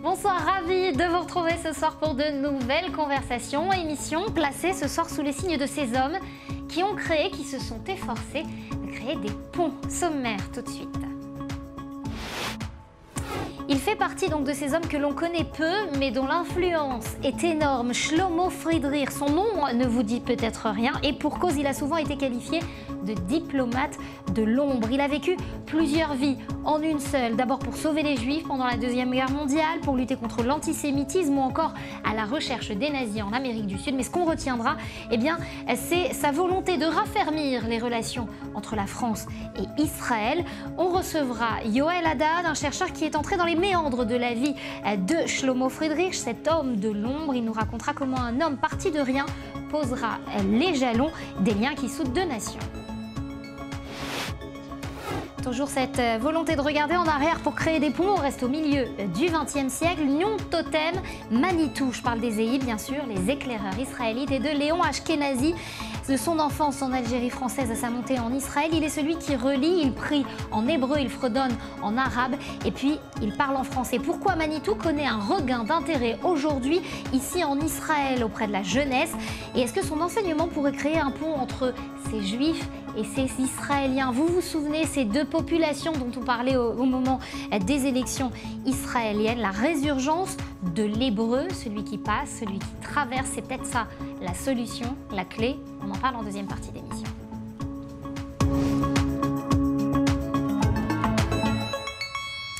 Bonsoir, ravi de vous retrouver ce soir pour de nouvelles conversations. Émission placée ce soir sous les signes de ces hommes qui se sont efforcés de créer des ponts. Sommaire tout de suite. Il fait partie donc de ces hommes que l'on connaît peu, mais dont l'influence est énorme. Shlomo Friedrich, son nom ne vous dit peut-être rien, et pour cause, il a souvent été qualifié de diplomate de l'ombre. Il a vécu plusieurs vies en une seule. D'abord pour sauver les Juifs pendant la Deuxième Guerre mondiale, pour lutter contre l'antisémitisme ou encore à la recherche des nazis en Amérique du Sud. Mais ce qu'on retiendra, eh bien, c'est sa volonté de raffermir les relations entre la France et Israël. On recevra Yoel Haddad, un chercheur qui est entré dans les méandres de la vie de Shlomo Friedrich, cet homme de l'ombre. Il nous racontera comment un homme parti de rien posera les jalons des liens qui soudent deux nations. Toujours cette volonté de regarder en arrière pour créer des ponts. On reste au milieu du XXe siècle. Nom totem, Manitou. Je parle des Zéhi, bien sûr, les éclaireurs israélites, et de Léon Ashkenazi. De son enfance en Algérie française à sa montée en Israël, il est celui qui relie, il prie en hébreu, il fredonne en arabe et puis il parle en français. Pourquoi Manitou connaît un regain d'intérêt aujourd'hui ici en Israël auprès de la jeunesse? Et est-ce que son enseignement pourrait créer un pont entre ces Juifs et ces Israéliens? Vous vous souvenez, ces deux populations dont on parlait au moment des élections israéliennes, la résurgence de l'hébreu, celui qui passe, celui qui traverse, c'est peut-être ça la solution, la clé. On en parle en deuxième partie d'émission.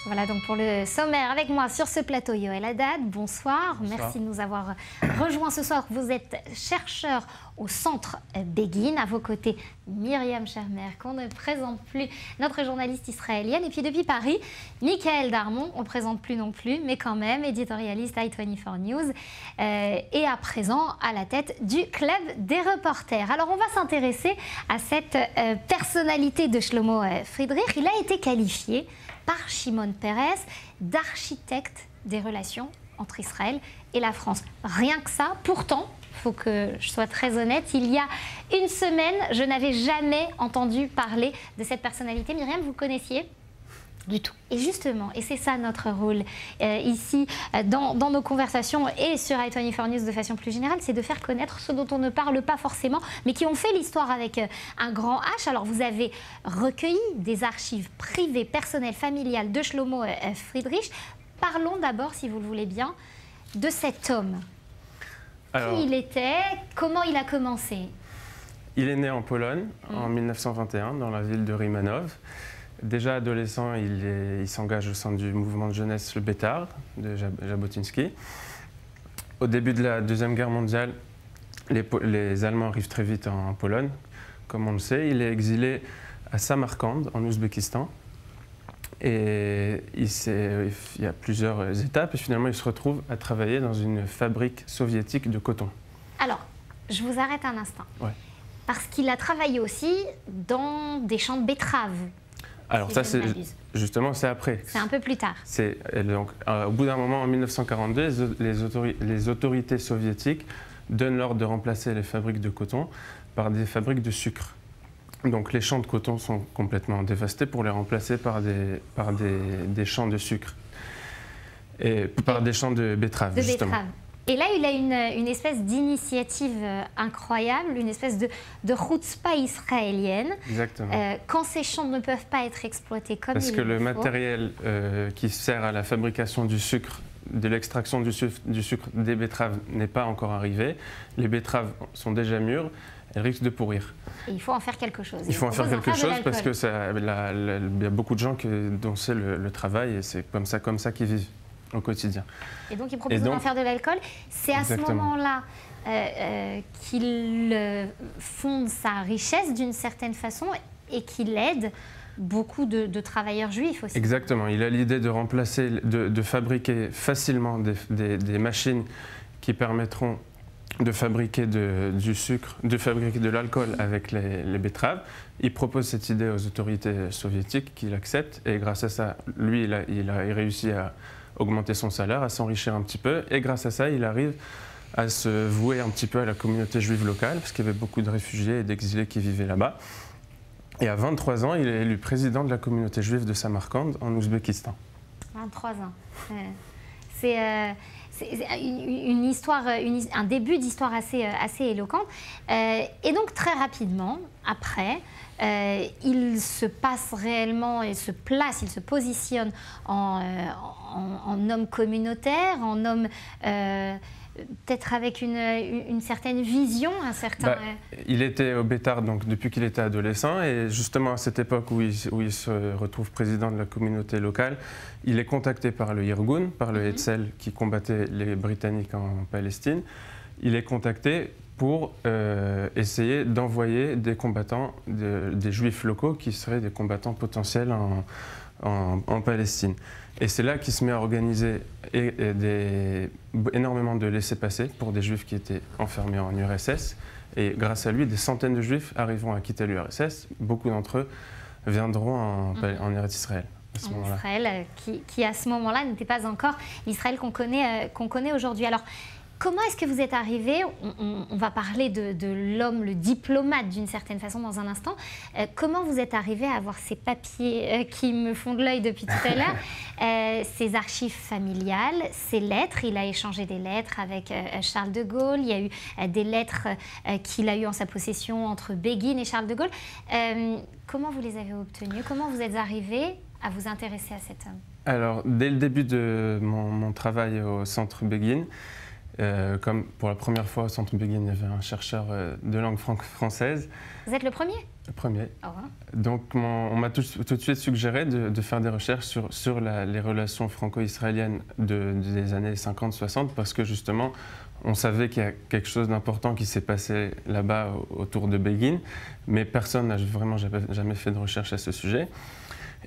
Voilà donc pour le sommaire avec moi sur ce plateau Yoel Haddad. Bonsoir. Merci de nous avoir rejoints ce soir. Vous êtes chercheur au Centre Begin. À vos côtés, Myriam Shermer, qu'on ne présente plus, notre journaliste israélienne. Et puis depuis Paris, Michael Darmon, on ne le présente plus non plus, mais quand même, éditorialiste i24 News. Et à présent, à la tête du Club des reporters. Alors on va s'intéresser à cette personnalité de Shlomo Friedrich. Il a été qualifié par Shimon Peres d'architecte des relations entre Israël et la France. Rien que ça, pourtant, il faut que je sois très honnête, il y a une semaine, je n'avais jamais entendu parler de cette personnalité. Myriam, vous connaissiez ? Du tout. Et justement, et c'est ça notre rôle ici dans nos conversations et sur i24 News de façon plus générale, c'est de faire connaître ceux dont on ne parle pas forcément, mais qui ont fait l'histoire avec un grand H. Alors vous avez recueilli des archives privées, personnelles, familiales de Shlomo Friedrich. Parlons d'abord, si vous le voulez bien, de cet homme. Alors, qui il était, comment il a commencé? Il est né en Pologne en 1921 dans la ville de Rymanów. Déjà adolescent, il s'engage au sein du mouvement de jeunesse Le Bétard de Jabotinsky. Au début de la Deuxième Guerre mondiale, les Allemands arrivent très vite en Pologne. Comme on le sait, il est exilé à Samarcande, en Ouzbékistan. Et il y a plusieurs étapes et finalement il se retrouve à travailler dans une fabrique soviétique de coton. Alors, je vous arrête un instant. Ouais. Parce qu'il a travaillé aussi dans des champs de betteraves. Alors ça, justement, c'est après. C'est un peu plus tard. Donc, au bout d'un moment, en 1942, les autorités soviétiques donnent l'ordre de remplacer les fabriques de coton par des fabriques de sucre. Donc les champs de coton sont complètement dévastés pour les remplacer par des champs de sucre. Et par des champs de betteraves, justement. Et là, il a une espèce d'initiative incroyable, une espèce de chutzpah israélienne. Exactement. Quand ces champs ne peuvent pas être exploités comme il le faut. Parce que le matériel qui sert à la fabrication du sucre, de l'extraction du sucre des betteraves n'est pas encore arrivé. Les betteraves sont déjà mûres, elles risquent de pourrir. Et il faut en faire quelque chose. Il faut en faire quelque chose parce qu'il y a beaucoup de gens dont c'est le travail et c'est comme ça qu'ils vivent au quotidien. Et donc il propose d'en faire de l'alcool. C'est à ce moment-là qu'il fonde sa richesse d'une certaine façon et qu'il aide beaucoup de travailleurs juifs aussi. Exactement. Il a l'idée de remplacer, de fabriquer facilement des machines qui permettront de fabriquer du sucre, de fabriquer de l'alcool avec les betteraves. Il propose cette idée aux autorités soviétiques qui l'acceptent et grâce à ça, lui, il a réussi à augmenter son salaire, à s'enrichir un petit peu et grâce à ça, il arrive à se vouer un petit peu à la communauté juive locale parce qu'il y avait beaucoup de réfugiés et d'exilés qui vivaient là-bas. Et à 23 ans, il est élu président de la communauté juive de Samarcande en Ouzbékistan. 23 ans. C'est une histoire, un début d'histoire assez éloquente. Et donc très rapidement, après, il se passe réellement, il se positionne en homme communautaire, en homme peut-être avec une certaine vision, un certain... il était au Bétard donc, depuis qu'il était adolescent, et justement à cette époque où il se retrouve président de la communauté locale, il est contacté par le Irgun, par le Hetzel qui combattait les Britanniques en Palestine. Il est contacté pour essayer d'envoyer des combattants, des Juifs locaux qui seraient des combattants potentiels en Palestine. Et c'est là qu'il se met à organiser énormément de laissez-passer pour des Juifs qui étaient enfermés en URSS. Et grâce à lui, des centaines de Juifs arriveront à quitter l'URSS. Beaucoup d'entre eux viendront en Eretz Israël. En Israël, qui à ce moment-là n'était pas encore l'Israël qu'on connaît aujourd'hui. Alors, comment est-ce que vous êtes arrivé, on va parler de l'homme, le diplomate d'une certaine façon dans un instant, comment vous êtes arrivé à avoir ces papiers qui me font de l'œil depuis tout à l'heure, ces archives familiales, ces lettres, il a échangé des lettres avec Charles de Gaulle, il y a eu des lettres qu'il a eues en sa possession entre Begin et Charles de Gaulle. Comment vous les avez obtenues? Comment vous êtes arrivé à vous intéresser à cet homme? Alors, dès le début de mon travail au Centre Begin, comme pour la première fois au Centre Begin, il y avait un chercheur de langue française. Vous êtes le premier? Le premier. Oh, hein. Donc on m'a tout de suite suggéré de faire des recherches sur les relations franco-israéliennes des années 50-60 parce que justement on savait qu'il y a quelque chose d'important qui s'est passé là-bas autour de Begin, mais personne n'a vraiment jamais fait de recherche à ce sujet.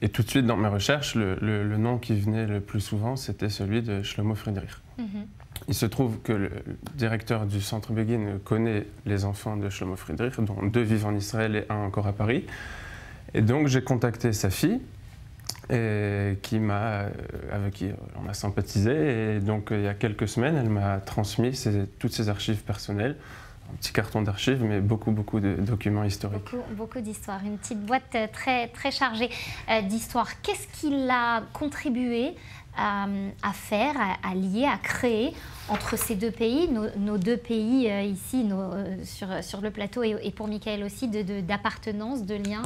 Et tout de suite dans mes recherches, le nom qui venait le plus souvent, c'était celui de Shlomo Friedrich. Il se trouve que le directeur du Centre Begin connaît les enfants de Shlomo Friedrich, dont 2 vivent en Israël et 1 encore à Paris. Et donc j'ai contacté sa fille, avec qui on a sympathisé. Et donc il y a quelques semaines, elle m'a transmis toutes ses archives personnelles. Un petit carton d'archives, mais beaucoup de documents historiques. Beaucoup d'histoires, une petite boîte très, très chargée d'histoires. Qu'est-ce qu'il a contribué à faire, à lier, à créer entre ces deux pays, nos deux pays ici sur le plateau et pour Michael aussi, d'appartenance, de lien?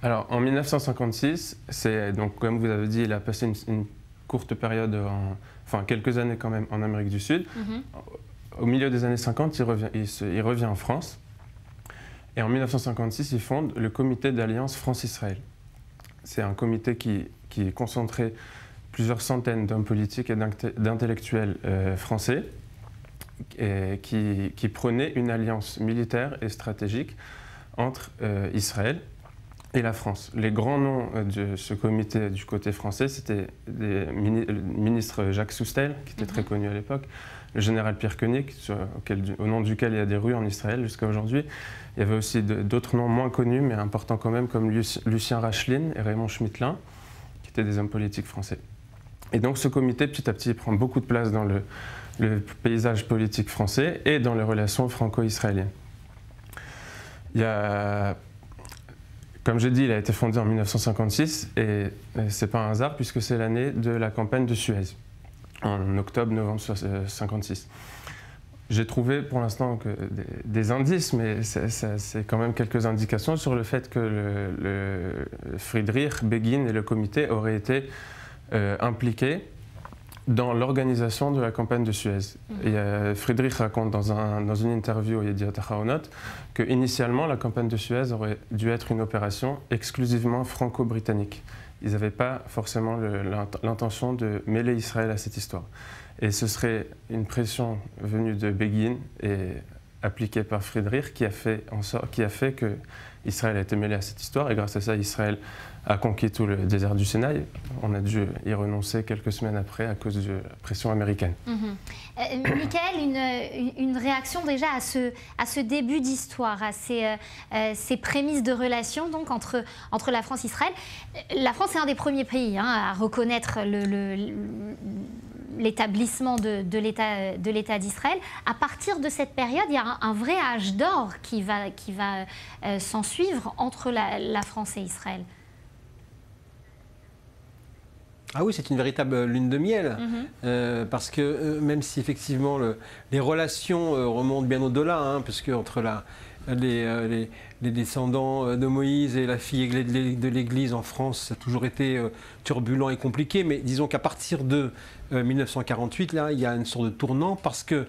Alors en 1956, donc comme vous avez dit, il a passé une courte période, quelques années quand même en Amérique du Sud. Au milieu des années 50, il revient en France. Et en 1956, il fonde le comité d'alliance France-Israël. C'est un comité qui concentrait plusieurs centaines d'hommes politiques et d'intellectuels français et qui prônaient une alliance militaire et stratégique entre Israël et la France. Les grands noms de ce comité du côté français, c'était le ministre Jacques Soustelle, qui était très connu à l'époque, le général Pierre Koenig, au nom duquel il y a des rues en Israël jusqu'à aujourd'hui. Il y avait aussi d'autres noms moins connus, mais importants quand même, comme Lucien Rachlin et Raymond Schmittlin, qui étaient des hommes politiques français. Et donc ce comité, petit à petit, prend beaucoup de place dans le paysage politique français et dans les relations franco-israéliennes. Comme j'ai dit, il a été fondé en 1956, et ce n'est pas un hasard, puisque c'est l'année de la campagne de Suez, en octobre-novembre 1956. J'ai trouvé pour l'instant des indices, mais c'est quand même quelques indications sur le fait que le Friedrich, Begin et le comité auraient été impliqués dans l'organisation de la campagne de Suez. Et, Friedrich raconte dans une interview au Yediot Ahronot qu'initialement, la campagne de Suez aurait dû être une opération exclusivement franco-britannique. Ils n'avaient pas forcément l'intention de mêler Israël à cette histoire. Et ce serait une pression venue de Begin et appliquée par Friedrich qui a fait que Israël a été mêlé à cette histoire. Et grâce à ça, Israël a conquis tout le désert du Sinaï. On a dû y renoncer quelques semaines après à cause de la pression américaine. Michael, une réaction déjà à ce début d'histoire, à ces prémices de relations donc, entre la France et Israël. La France est un des premiers pays à reconnaître l'établissement de l'État d'Israël. À partir de cette période, il y a un vrai âge d'or qui va s'en suivre entre la France et Israël. Ah oui, c'est une véritable lune de miel, parce que même si effectivement les relations remontent bien au-delà, hein, puisque entre les descendants de Moïse et la fille de l'Église en France, ça a toujours été turbulent et compliqué, mais disons qu'à partir de 1948, là, il y a une sorte de tournant, parce que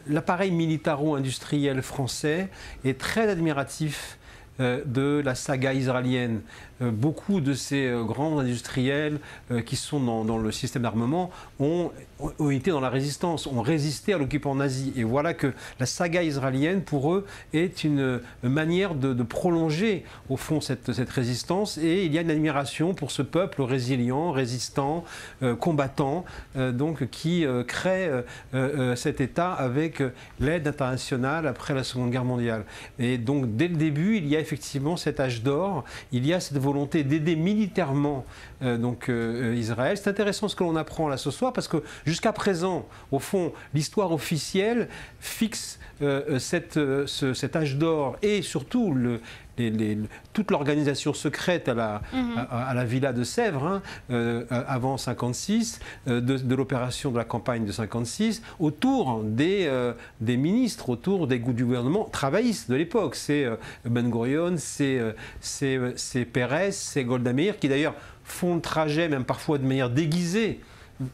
l'appareil militaro-industriel français est très admiratif de la saga israélienne. Beaucoup de ces grands industriels qui sont dans le système d'armement ont été dans la résistance, ont résisté à l'occupant nazi. Et voilà que la saga israélienne, pour eux, est une manière de prolonger, au fond, cette résistance. Et il y a une admiration pour ce peuple résilient, résistant, combattant, donc qui crée cet État avec l'aide internationale après la Seconde Guerre mondiale. Et donc, dès le début, il y a effectivement cet âge d'or, il y a cette volonté d'aider militairement Israël. C'est intéressant ce que l'on apprend là ce soir, parce que jusqu'à présent, au fond, l'histoire officielle fixe cet âge d'or et surtout toute l'organisation secrète à la Villa de Sèvres, avant 1956, de l'opération de la campagne de 1956, autour des ministres, autour du gouvernement travailliste de l'époque. C'est Ben Gurion, c'est Pérez, c'est Golda Meir, qui d'ailleurs font le trajet, même parfois de manière déguisée,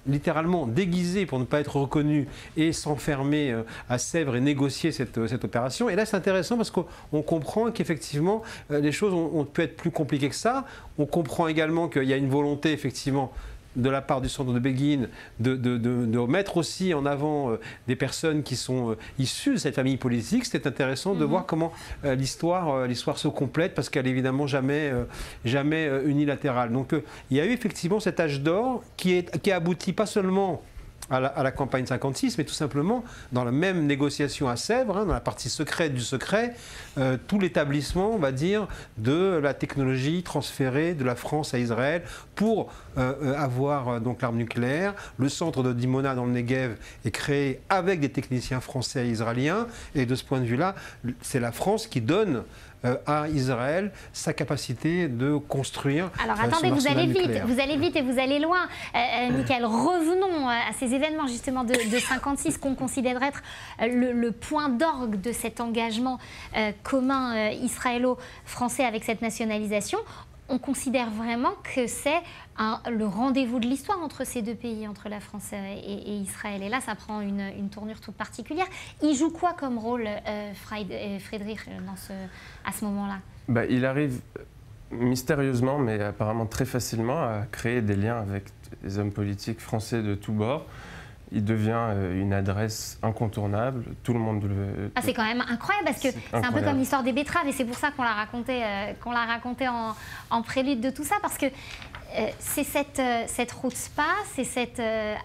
littéralement déguisé pour ne pas être reconnu, et s'enfermer à Sèvres et négocier cette opération. Et là, c'est intéressant parce qu'on comprend qu'effectivement, les choses ont pu être plus compliquées que ça. On comprend également qu'il y a une volonté, effectivement, de la part du centre de Begin de mettre aussi en avant des personnes qui sont issues de cette famille politique. C'était intéressant de voir comment l'histoire se complète, parce qu'elle n'est évidemment jamais unilatérale. Donc il y a eu effectivement cet âge d'or qui a abouti pas seulement à la campagne 56, mais tout simplement dans la même négociation à Sèvres, dans la partie secrète du secret, tout l'établissement, on va dire, de la technologie transférée de la France à Israël pour avoir donc l'arme nucléaire. Le centre de Dimona dans le Negev est créé avec des techniciens français et israéliens, et de ce point de vue-là, c'est la France qui donne à Israël sa capacité de construire. Alors attendez, vous allez vite et vous allez loin. Michael, revenons à ces événements justement de 56 qu'on considère être le point d'orgue de cet engagement commun israélo-français avec cette nationalisation. On considère vraiment que c'est le rendez-vous de l'histoire entre ces deux pays, entre la France et Israël. Et là, ça prend une tournure toute particulière. Il joue quoi comme rôle, Friedrich, à ce moment-là? Il arrive mystérieusement, mais apparemment très facilement, à créer des liens avec les hommes politiques français de tous bords. Il devient une adresse incontournable, tout le monde le... c'est quand même incroyable, parce que c'est un peu comme l'histoire des betteraves, et c'est pour ça qu'on l'a raconté en prélude de tout ça, parce que c'est cette route spa, c'est cette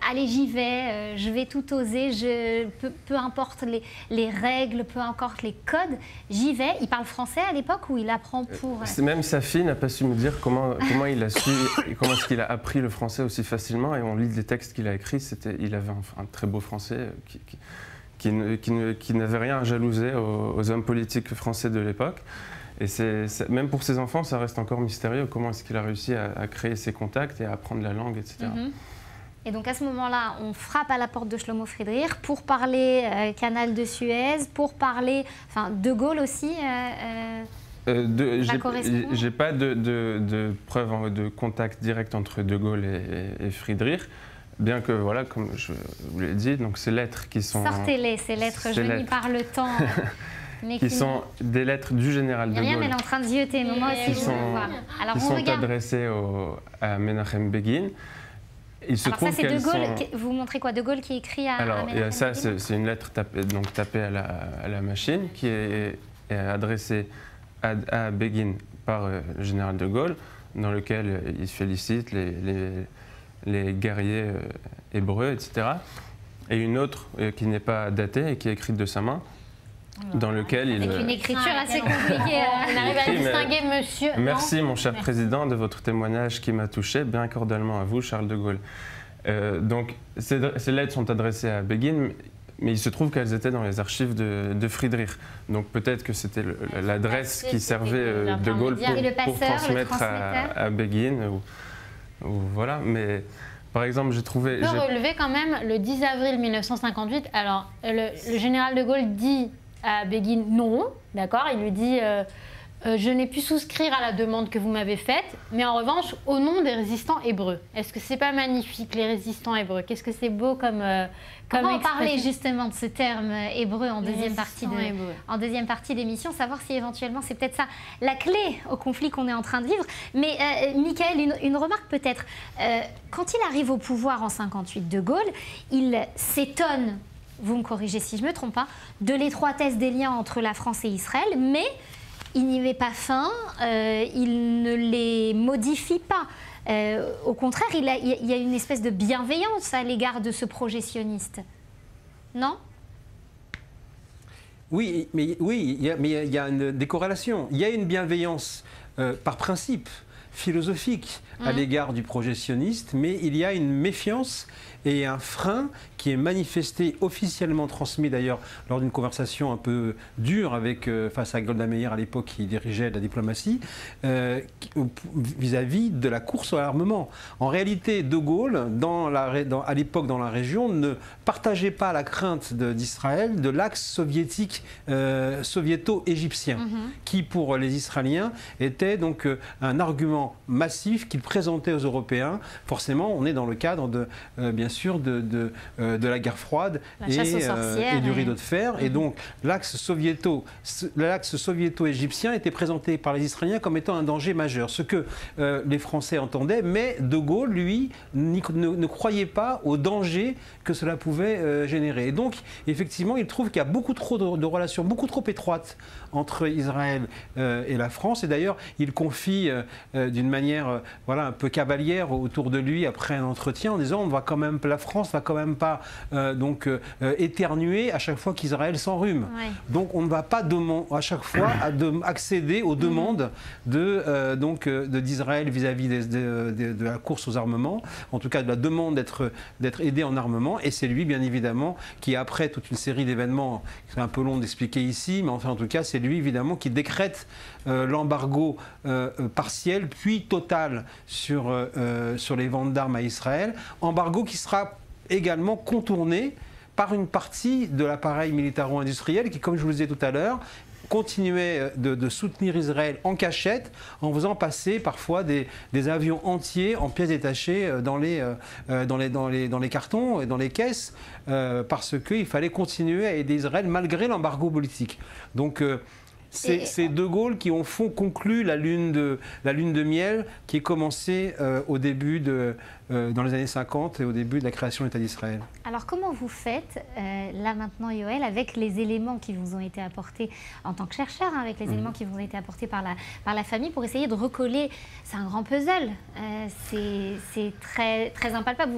allez, j'y vais, je vais tout oser, peu importe les règles, peu importe les codes, j'y vais. Il parle français à l'époque, ou il apprend pour... Même sa fille n'a pas su me dire comment il a su, comment est-ce qu'il a appris le français aussi facilement. Et on lit les textes qu'il a écrits, il avait un très beau français qui n'avait rien à jalouser aux hommes politiques français de l'époque. Et même pour ses enfants, ça reste encore mystérieux. Comment est-ce qu'il a réussi à créer ses contacts et à apprendre la langue, etc. Et donc à ce moment-là, on frappe à la porte de Shlomo Friedrich pour parler canal de Suez, pour parler, De Gaulle aussi. J'ai pas de preuve de contact direct entre De Gaulle et Friedrich. Bien que, voilà, comme je vous l'ai dit, donc ces lettres qui sont... Sortez-les, ces lettres jaunies par le temps. Qui sont des lettres du général de Gaulle. Myriam, elle est en train de zioter, mais moi aussi, je veux voir. Alors, qui sont adressées à Menachem Begin. Alors ça, c'est De Gaulle. Vous montrez quoi? De Gaulle qui écrit à Alors, Menachem ça, Begin. c'est une lettre tapée à la machine, qui est adressée à Begin par le général de Gaulle, dans lequel il félicite les guerriers hébreux, etc. Et une autre qui n'est pas datée et qui est écrite de sa main, dans lequel il... Avec une écriture assez compliquée. On arrive à distinguer monsieur. Merci, mon cher président, de votre témoignage qui m'a touché, bien cordialement à vous, Charles de Gaulle. Donc, ces lettres sont adressées à Begin, mais il se trouve qu'elles étaient dans les archives de Friedrich. Donc, peut-être que c'était l'adresse qui servait de Gaulle pour transmettre à Begin. voilà, mais par exemple, j'ai trouvé... On peut relever quand même le 10 avril 1958. Alors, le général de Gaulle dit à Begin non, d'accord. Il lui dit je n'ai pu souscrire à la demande que vous m'avez faite, mais en revanche, au nom des résistants hébreux. Est-ce que c'est pas magnifique, les résistants hébreux? Qu'est-ce que c'est beau comme Comment on parlait justement de ce terme hébreu en deuxième partie d'émission, savoir si éventuellement c'est peut-être ça la clé au conflit qu'on est en train de vivre. Mais Michael, une remarque peut-être. Quand il arrive au pouvoir en 58, De Gaulle, il s'étonne, vous me corrigez si je ne me trompe pas, de l'étroitesse des liens entre la France et Israël, mais il n'y met pas fin, il ne les modifie pas. Au contraire, il y a une espèce de bienveillance à l'égard de ce projet sioniste. Non? Oui, mais il y a des corrélations. Il y a une bienveillance par principe philosophique à l'égard du projet sioniste, mais il y a une méfiance et un frein qui est manifesté, officiellement transmis d'ailleurs lors d'une conversation un peu dure face à Golda Meir à l'époque qui dirigeait la diplomatie, vis-à-vis de la course à l'armement. En réalité, De Gaulle, à l'époque dans la région, ne partageait pas la crainte d'Israël de l'axe soviétique soviéto-égyptien, qui pour les Israéliens était donc un argument massif qu'il présentait aux Européens. Forcément, on est dans le cadre bien sûr de la guerre froide et du rideau de fer. Et donc l'axe soviéto-égyptien était présenté par les Israéliens comme étant un danger majeur, ce que les Français entendaient, mais De Gaulle, lui, ne croyait pas au danger que cela pouvait générer. Et donc, effectivement, il trouve qu'il y a beaucoup trop de relations, beaucoup trop étroites entre Israël et la France. Et d'ailleurs, il confie d'une manière un peu cavalière autour de lui après un entretien en disant la France va quand même pas éternuer à chaque fois qu'Israël s'enrhume. Ouais. Donc on ne va pas à chaque fois accéder aux demandes d'Israël vis-à-vis de la course aux armements, en tout cas de la demande d'être aidé en armement. Et c'est lui, bien évidemment, qui après toute une série d'événements, c'est un peu long d'expliquer ici, mais enfin en tout cas c'est lui évidemment qui décrète l'embargo partiel puis total sur les ventes d'armes à Israël, embargo qui sera également contourné par une partie de l'appareil militaro-industriel qui, comme je vous le disais tout à l'heure, continuait de soutenir Israël en cachette, en faisant passer parfois des avions entiers en pièces détachées dans les cartons et dans les caisses, parce qu'il fallait continuer à aider Israël malgré l'embargo politique. Donc c'est De Gaulle qui, au fond, conclut la lune de miel qui est commencée au début dans les années 50 et au début de la création de l'État d'Israël. Alors comment vous faites, là maintenant Yoël, avec les éléments qui vous ont été apportés en tant que chercheur, avec les éléments qui vous ont été apportés par la famille, pour essayer de recoller, c'est un grand puzzle, c'est très, très impalpable,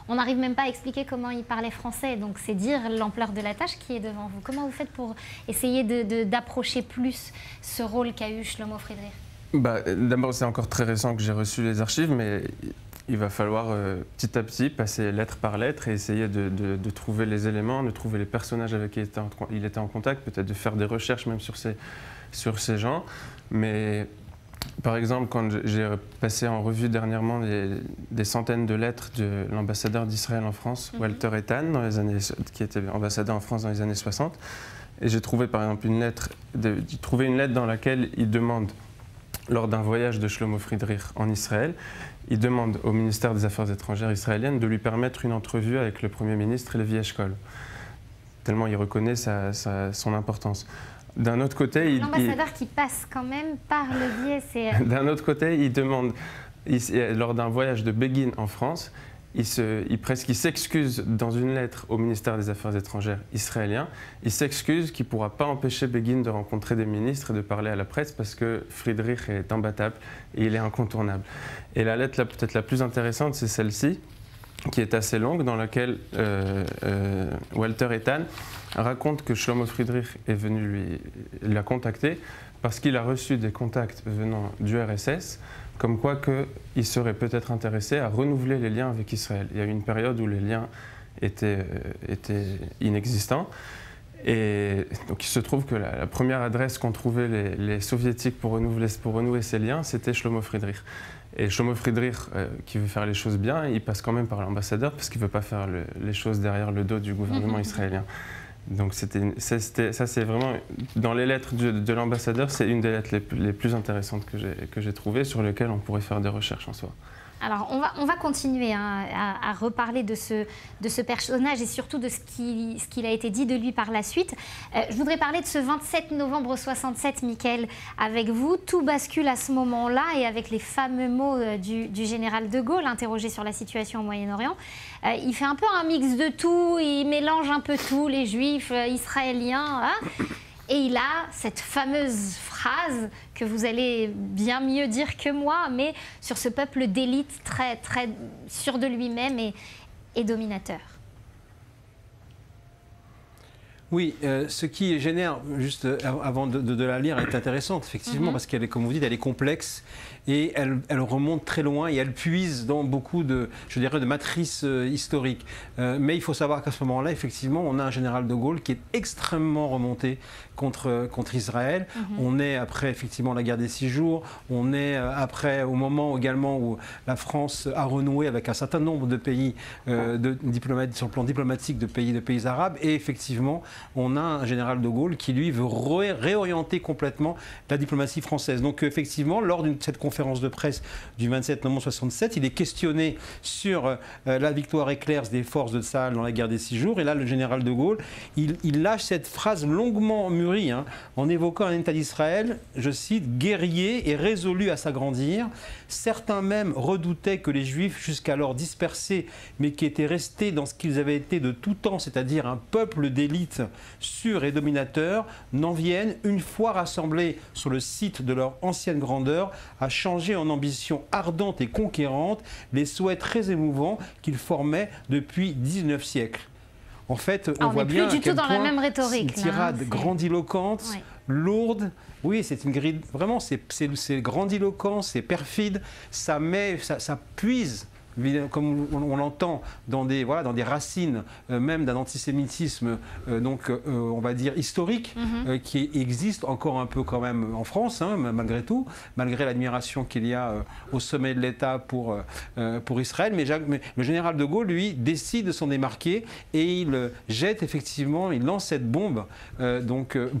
on n'arrive même pas à expliquer comment il parlait français, donc c'est dire l'ampleur de la tâche qui est devant vous. Comment vous faites pour essayer d'approcher plus ce rôle qu'a eu Shlomo Friedrich? D'abord, c'est encore très récent que j'ai reçu les archives, mais il va falloir petit à petit passer lettre par lettre et essayer de trouver les éléments, de trouver les personnages avec qui il était en contact, peut-être de faire des recherches même sur ces gens. Mais par exemple, quand j'ai passé en revue dernièrement des centaines de lettres de l'ambassadeur d'Israël en France, Walter Ethan, qui était ambassadeur en France dans les années 60, et j'ai trouvé par exemple une lettre dans laquelle il demande, lors d'un voyage de Shlomo Friedrich en Israël, il demande au ministère des Affaires étrangères israélienne de lui permettre une entrevue avec le Premier ministre Levi Eshkol, tellement il reconnaît son importance. D'un autre côté, l'ambassadeur qui passe quand même par Levi, c'est... D'un autre côté, il demande, lors d'un voyage de Begin en France, il s'excuse dans une lettre au ministère des Affaires étrangères israélien, il s'excuse qu'il ne pourra pas empêcher Begin de rencontrer des ministres et de parler à la presse parce que Friedrich est imbattable et il est incontournable. Et la lettre peut-être la plus intéressante, c'est celle-ci, qui est assez longue, dans laquelle Walter Ethan raconte que Shlomo Friedrich est venu l'a contacter parce qu'il a reçu des contacts venant du RSS, comme quoi qu'il serait peut-être intéressé à renouveler les liens avec Israël. Il y a eu une période où les liens étaient inexistants. Et donc il se trouve que la première adresse qu'ont trouvée les soviétiques pour renouer ces liens, c'était Shlomo Friedrich. Et Shlomo Friedrich, qui veut faire les choses bien, il passe quand même par l'ambassadeur parce qu'il ne veut pas faire les choses derrière le dos du gouvernement israélien. Donc ça c'est vraiment, dans les lettres de l'ambassadeur, c'est une des lettres les plus intéressantes que j'ai trouvées, sur lesquelles on pourrait faire des recherches en soi. Alors, on va continuer à reparler de ce personnage et surtout de ce qu'il a été dit de lui par la suite. Je voudrais parler de ce 27 novembre 67, Mickaël, avec vous. Tout bascule à ce moment-là et avec les fameux mots du général de Gaulle, interrogé sur la situation au Moyen-Orient. Il fait un peu un mix de tout, il mélange un peu tout, les juifs, israéliens... Hein. Et il a cette fameuse phrase que vous allez bien mieux dire que moi, mais sur ce peuple d'élite très, très sûr de lui-même et dominateur. Oui, ce qui génère, juste avant de la lire, est intéressante, effectivement, parce qu'elle est, comme vous dites, elle est complexe et elle remonte très loin et elle puise dans beaucoup de, je dirais, de matrices historiques. Mais il faut savoir qu'à ce moment-là, effectivement, on a un général de Gaulle qui est extrêmement remonté contre Israël. On est après, effectivement, la guerre des 6 jours. On est après, au moment également où la France a renoué avec un certain nombre de pays sur le plan diplomatique de pays arabes. Et effectivement, on a un général de Gaulle qui, lui, veut réorienter complètement la diplomatie française. Donc, effectivement, lors de cette conférence de presse du 27 novembre 67, il est questionné sur la victoire éclair des forces de Tsahal dans la guerre des 6 jours. Et là, le général de Gaulle, il lâche cette phrase longuement mûrie, en évoquant un État d'Israël, je cite, guerrier et résolu à s'agrandir. Certains même redoutaient que les Juifs, jusqu'alors dispersés, mais qui étaient restés dans ce qu'ils avaient été de tout temps, c'est-à-dire un peuple d'élite sûr et dominateur, n'en viennent, une fois rassemblés sur le site de leur ancienne grandeur, à changer en ambition ardente et conquérante les souhaits très émouvants qu'ils formaient depuis 19 siècles. En fait, on voit bien plus du tout dans la même rhétorique. Une tirade grandiloquente, lourde. Oui, c'est une grille. Vraiment, c'est grandiloquent, c'est perfide. Ça puise, comme on l'entend, dans des racines même d'un antisémitisme, on va dire historique, qui existe encore un peu quand même en France, malgré tout, malgré l'admiration qu'il y a au sommet de l'État pour Israël. Mais le général de Gaulle, lui, décide de s'en démarquer et il jette effectivement, il lance cette bombe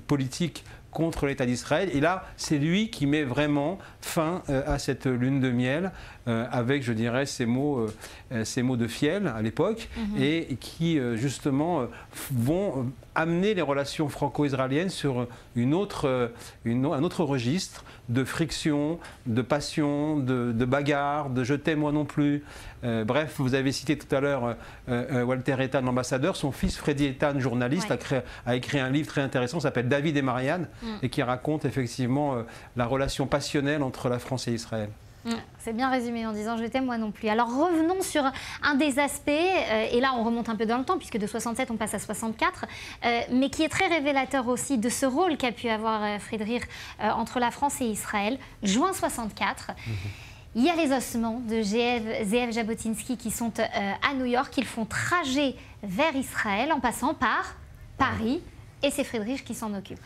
politique contre l'État d'Israël. Et là, c'est lui qui met vraiment fin à cette lune de miel avec, je dirais, ces mots de fiel à l'époque et qui, justement, vont amener les relations franco-israéliennes sur un autre registre de friction, de passion, de bagarre, de « je t'aime moi non plus ». Bref, vous avez cité tout à l'heure Walter Ethan, l'ambassadeur. Son fils, Freddy Ethan, journaliste, a écrit un livre très intéressant qui s'appelle « David et Marianne » et qui raconte effectivement la relation passionnelle entre la France et Israël. C'est bien résumé en disant « je t'aime moi non plus ». Alors revenons sur un des aspects, et là on remonte un peu dans le temps puisque de 67 on passe à 64, mais qui est très révélateur aussi de ce rôle qu'a pu avoir Friedrich entre la France et Israël. Juin 64, il y a les ossements de Zeev Jabotinsky qui sont à New York. Ils font trajet vers Israël en passant par Paris et c'est Friedrich qui s'en occupe.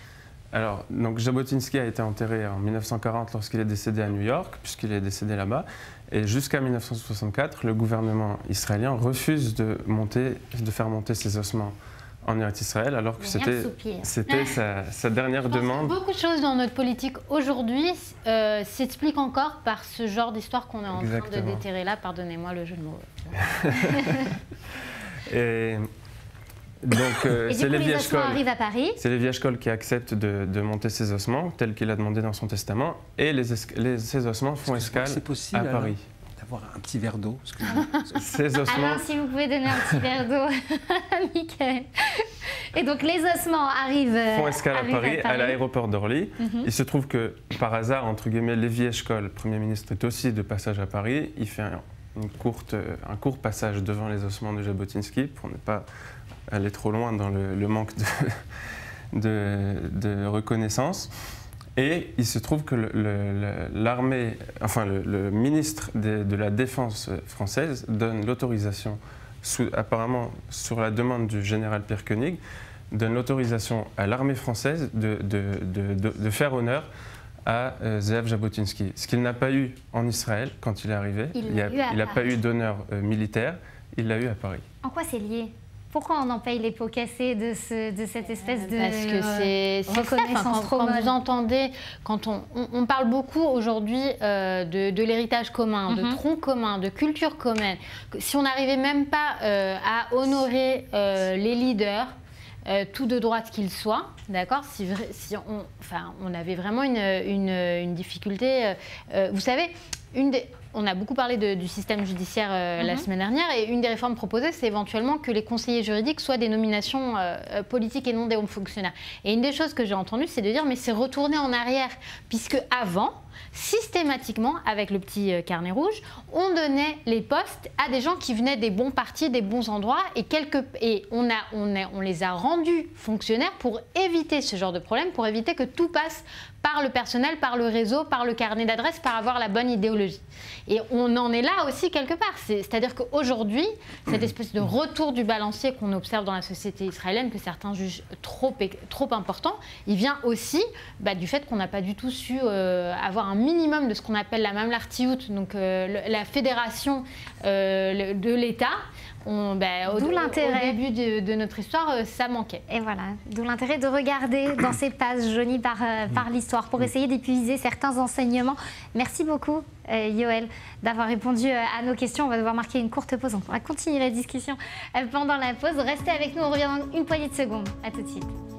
Alors, donc Jabotinsky a été enterré en 1940 lorsqu'il est décédé à New York, puisqu'il est décédé là-bas. Et jusqu'à 1964, le gouvernement israélien refuse de faire monter ses ossements en Eretz Israël, alors que c'était sa dernière demande. Beaucoup de choses dans notre politique aujourd'hui s'expliquent encore par ce genre d'histoire qu'on est en train de déterrer là. Pardonnez-moi le jeu de mots. Et donc, c'est Lévi Eshkol qui accepte de monter ses ossements, tel qu'il a demandé dans son testament, et ces ossements font escale à Paris. D'avoir un petit verre d'eau. Ces ossements... Alors, si vous pouvez donner un petit verre d'eau à Mickaël. Et donc, les ossements font escale à Paris, à l'aéroport d'Orly. Il se trouve que, par hasard, entre guillemets, Lévi Eshkol, Premier ministre, est aussi de passage à Paris. Il fait un court passage devant les ossements de Jabotinsky pour ne pas aller trop loin dans le manque de reconnaissance. Et il se trouve que l'armée, enfin le ministre de la Défense française donne l'autorisation, apparemment sur la demande du général Pierre Koenig, donne l'autorisation à l'armée française de faire honneur à Ze'ev Jabotinsky. Ce qu'il n'a pas eu en Israël quand il est arrivé. Il n'a pas eu d'honneur militaire, il l'a eu à Paris. En quoi c'est lié? Pourquoi on en paye les pots cassés de cette espèce de Parce que c'est reconnaissance trop quand molle. vous entendez, quand on parle beaucoup aujourd'hui de l'héritage commun, de tronc commun, de culture commune. Si on n'arrivait même pas à honorer les leaders, tout de droite qu'ils soient, d'accord, si on avait vraiment une difficulté. Vous savez, on a beaucoup parlé du système judiciaire la semaine dernière, et une des réformes proposées, c'est éventuellement que les conseillers juridiques soient des nominations politiques et non des hauts fonctionnaires. Et une des choses que j'ai entendues, c'est de dire mais c'est retourner en arrière, puisque avant, systématiquement, avec le petit carnet rouge, on donnait les postes à des gens qui venaient des bons partis, des bons endroits, et on les a rendus fonctionnaires pour éviter ce genre de problème, pour éviter que tout passe par le personnel, par le réseau, par le carnet d'adresse, par avoir la bonne idéologie. Et on en est là aussi quelque part. C'est-à-dire qu'aujourd'hui, cette espèce de retour du balancier qu'on observe dans la société israélienne, que certains jugent trop important, il vient aussi du fait qu'on n'a pas du tout su avoir un minimum de ce qu'on appelle la mamlartiout, donc la fédération de l'État. Au début de notre histoire, ça manquait. Et voilà, d'où l'intérêt de regarder dans ces pages jaunies par l'histoire pour essayer d'épuiser certains enseignements. Merci beaucoup, Yoël, d'avoir répondu à nos questions. On va devoir marquer une courte pause. On va continuer la discussion pendant la pause. Restez avec nous, on revient dans une poignée de secondes. À tout de suite.